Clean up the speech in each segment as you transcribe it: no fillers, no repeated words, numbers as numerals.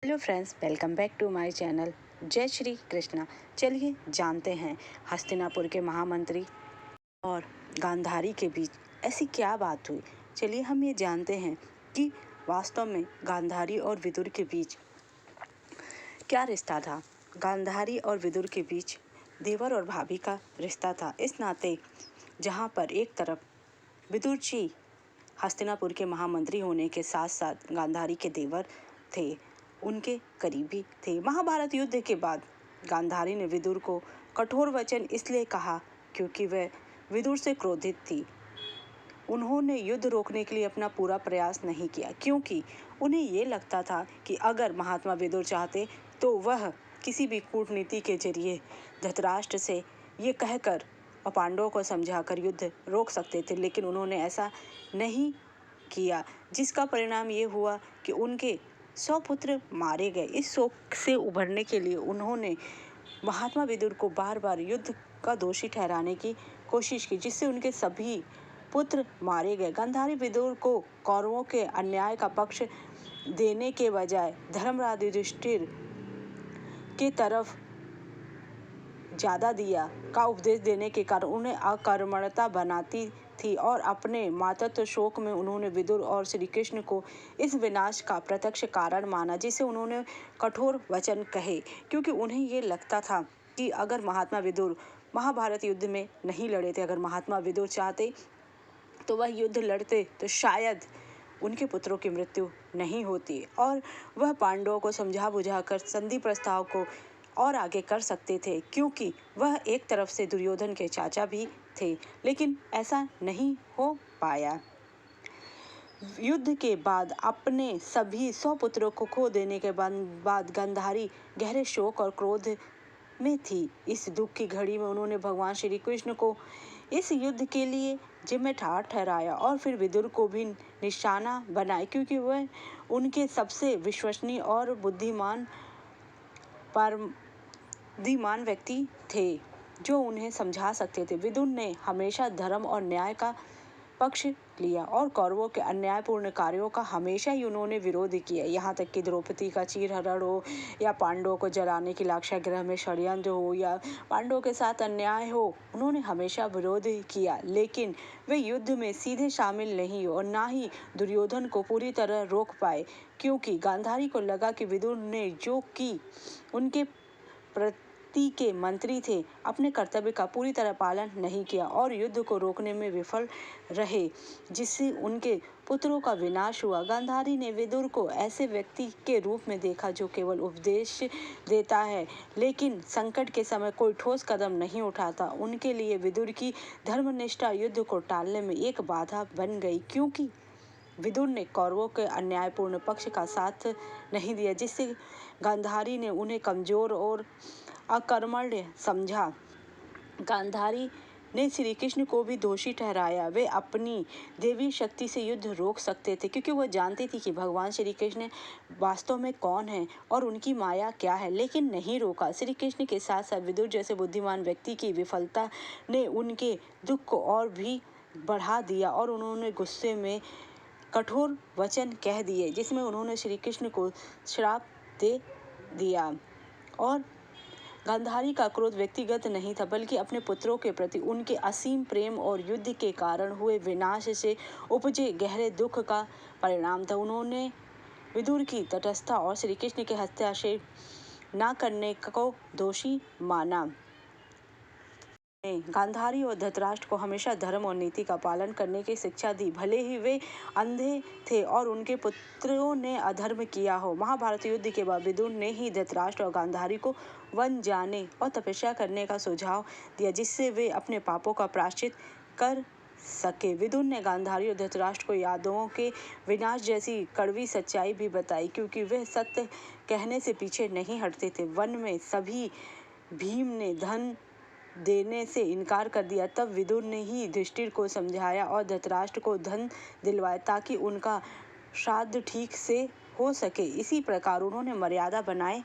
Hello friends, welcome back to my channel. जय श्री कृष्णा। चलिए जानते हैं हस्तिनापुर के महामंत्री और गांधारी के बीच ऐसी क्या बात हुई। चलिए हम ये जानते हैं कि वास्तव में गांधारी और विदुर के बीच क्या रिश्ता था। गांधारी और विदुर के बीच देवर और भाभी का रिश्ता था। इस नाते जहाँ पर एक तरफ विदुर जी हस्तिनापुर के महामंत्री होने के साथ साथ गांधारी के देवर थे, उनके करीबी थे। महाभारत युद्ध के बाद गांधारी ने विदुर को कठोर वचन इसलिए कहा क्योंकि वह विदुर से क्रोधित थी। उन्होंने युद्ध रोकने के लिए अपना पूरा प्रयास नहीं किया क्योंकि उन्हें ये लगता था कि अगर महात्मा विदुर चाहते तो वह किसी भी कूटनीति के जरिए धृतराष्ट्र से ये कहकर और पांडवों को समझाकर युद्ध रोक सकते थे, लेकिन उन्होंने ऐसा नहीं किया, जिसका परिणाम ये हुआ कि उनके 100 पुत्र मारे गए। इस शोक से उभरने के लिए उन्होंने महात्मा विदुर को बार बार युद्ध का दोषी ठहराने की कोशिश की, जिससे उनके सभी पुत्र मारे गए। गांधारी विदुर को कौरवों के अन्याय का पक्ष देने के बजाय धर्मराज युधिष्ठिर के तरफ ज्यादा दिया का उपदेश देने के कारण उन्हें अकर्मण्यता बनाती थी और अपने मातृत्व शोक में उन्होंने विदुर और श्री कृष्ण को इस विनाश का प्रत्यक्ष कारण माना, जिसे उन्होंने कठोर वचन कहे क्योंकि उन्हें ये लगता था कि अगर महात्मा विदुर महाभारत युद्ध में नहीं लड़े थे, अगर महात्मा विदुर चाहते तो वह युद्ध लड़ते तो शायद उनके पुत्रों की मृत्यु नहीं होती और वह पांडवों को समझा बुझाकर संधि प्रस्ताव को और आगे कर सकते थे, क्योंकि वह एक तरफ से दुर्योधन के चाचा भी थे। लेकिन ऐसा नहीं हो पाया। युद्ध के बाद अपने सभी 100 पुत्रों को खो देने के बाद गांधारी गहरे शोक और क्रोध में थी। इस दुख की घड़ी में उन्होंने भगवान श्री कृष्ण को इस युद्ध के लिए जिम्मेदार ठहराया और फिर विदुर को भी निशाना बनाया क्योंकि वह उनके सबसे विश्वसनीय और बुद्धिमान व्यक्ति थे जो उन्हें समझा सकते थे। विदुर ने हमेशा धर्म और न्याय का पक्ष लिया और कौरवों के अन्यायपूर्ण कार्यों का हमेशा ही उन्होंने विरोध किया। यहाँ तक कि द्रौपदी का चीरहरण हो या पांडवों को जलाने की लाक्षागृह में षड्यंत्र हो या पांडवों के साथ अन्याय हो, उन्होंने हमेशा विरोध किया। लेकिन वे युद्ध में सीधे शामिल नहीं हो और ना ही दुर्योधन को पूरी तरह रोक पाए, क्योंकि गांधारी को लगा कि विदुर ने जो कि उनके प्रति के मंत्री थे अपने कर्तव्य का पूरी तरह पालन नहीं किया और युद्ध को रोकने में विफल रहे, जिससे उनके पुत्रों का विनाश हुआ। गांधारी ने विदुर को ऐसे व्यक्ति के रूप में देखा जो केवल उपदेश देता है लेकिन संकट के समय कोई ठोस कदम नहीं उठाता। उनके लिए विदुर की धर्मनिष्ठा युद्ध को टालने में एक बाधा बन गई क्योंकि विदुर ने कौरवों के अन्यायपूर्ण पक्ष का साथ नहीं दिया, जिससे गांधारी ने उन्हें कमजोर और अकर्मण्य समझा। गांधारी ने श्री कृष्ण को भी दोषी ठहराया। वे अपनी देवी शक्ति से युद्ध रोक सकते थे क्योंकि वह जानती थी कि भगवान श्री कृष्ण वास्तव में कौन है और उनकी माया क्या है, लेकिन नहीं रोका। श्री कृष्ण के साथ साथ विदुर जैसे बुद्धिमान व्यक्ति की विफलता ने उनके दुख को और भी बढ़ा दिया और उन्होंने गुस्से में कठोर वचन कह दिए, जिसमें उन्होंने श्री कृष्ण को श्राप दे दिया। और गांधारी का क्रोध व्यक्तिगत नहीं था बल्कि अपने पुत्रों के प्रति उनके असीम प्रेम और युद्ध के कारण हुए विनाश से उपजे गहरे दुख का परिणाम था। उन्होंने विदुर की तटस्थता और श्री कृष्ण के हस्तक्षेप न करने को दोषी माना। गांधारी और धृतराष्ट्र को हमेशा धर्म और नीति का पालन करने की शिक्षा दी, भले ही वे अंधे थे और उनके पुत्रों ने अधर्म किया हो। महाभारत युद्ध के बाद विदुर ने ही धृतराष्ट्र और गांधारी को वन जाने और तपस्या करने का सुझाव दिया, जिससे वे अपने पापों का प्रायश्चित कर सके। विदुर ने गांधारी और धृतराष्ट्र को यादवों के विनाश जैसी कड़वी सच्चाई भी बताई क्योंकि वे सत्य कहने से पीछे नहीं हटते थे। वन में सभी भीम ने धन देने से इनकार कर दिया, तब विदुर ने ही युधिष्ठिर को समझाया और धृतराष्ट्र को धन दिलवाया ताकि उनका श्राद्ध ठीक से हो सके। इसी प्रकार उन्होंने मर्यादा बनाए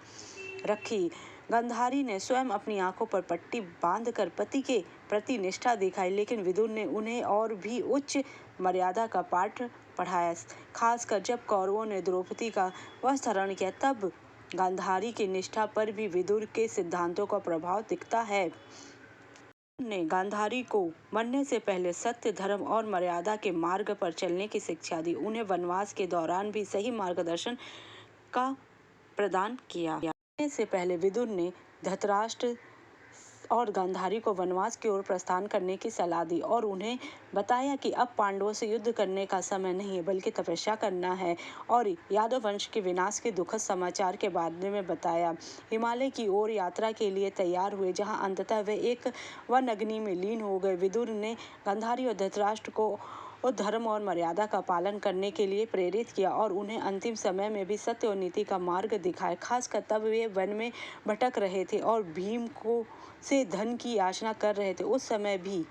रखी। गांधारी ने स्वयं अपनी आंखों पर पट्टी बांधकर पति के प्रति निष्ठा दिखाई, लेकिन विदुर ने उन्हें और भी उच्च मर्यादा का पाठ पढ़ाया। खासकर जब कौरवों ने द्रौपदी का वस्त्र हरण किया, तब गांधारी की निष्ठा पर भी विदुर के सिद्धांतों का प्रभाव दिखता है। ने गांधारी को मरने से पहले सत्य, धर्म और मर्यादा के मार्ग पर चलने की शिक्षा दी। उन्हें वनवास के दौरान भी सही मार्गदर्शन का प्रदान किया। मरने से पहले विदुर ने धृतराष्ट्र और गांधारी को वनवास की ओर प्रस्थान करने की सलाह दी और उन्हें बताया कि अब पांडवों से युद्ध करने का समय नहीं है बल्कि तपस्या करना है, और यादव वंश के विनाश के दुखद समाचार के बारे में बताया। हिमालय की ओर यात्रा के लिए तैयार हुए, जहां अंततः वे एक वन अग्नि में लीन हो गए। विदुर ने गांधारी और धृतराष्ट्र को धर्म और मर्यादा का पालन करने के लिए प्रेरित किया और उन्हें अंतिम समय में भी सत्य और नीति का मार्ग दिखाया। खासकर तब वे वन में भटक रहे थे और भीम को से धन की याचना कर रहे थे। उस समय भी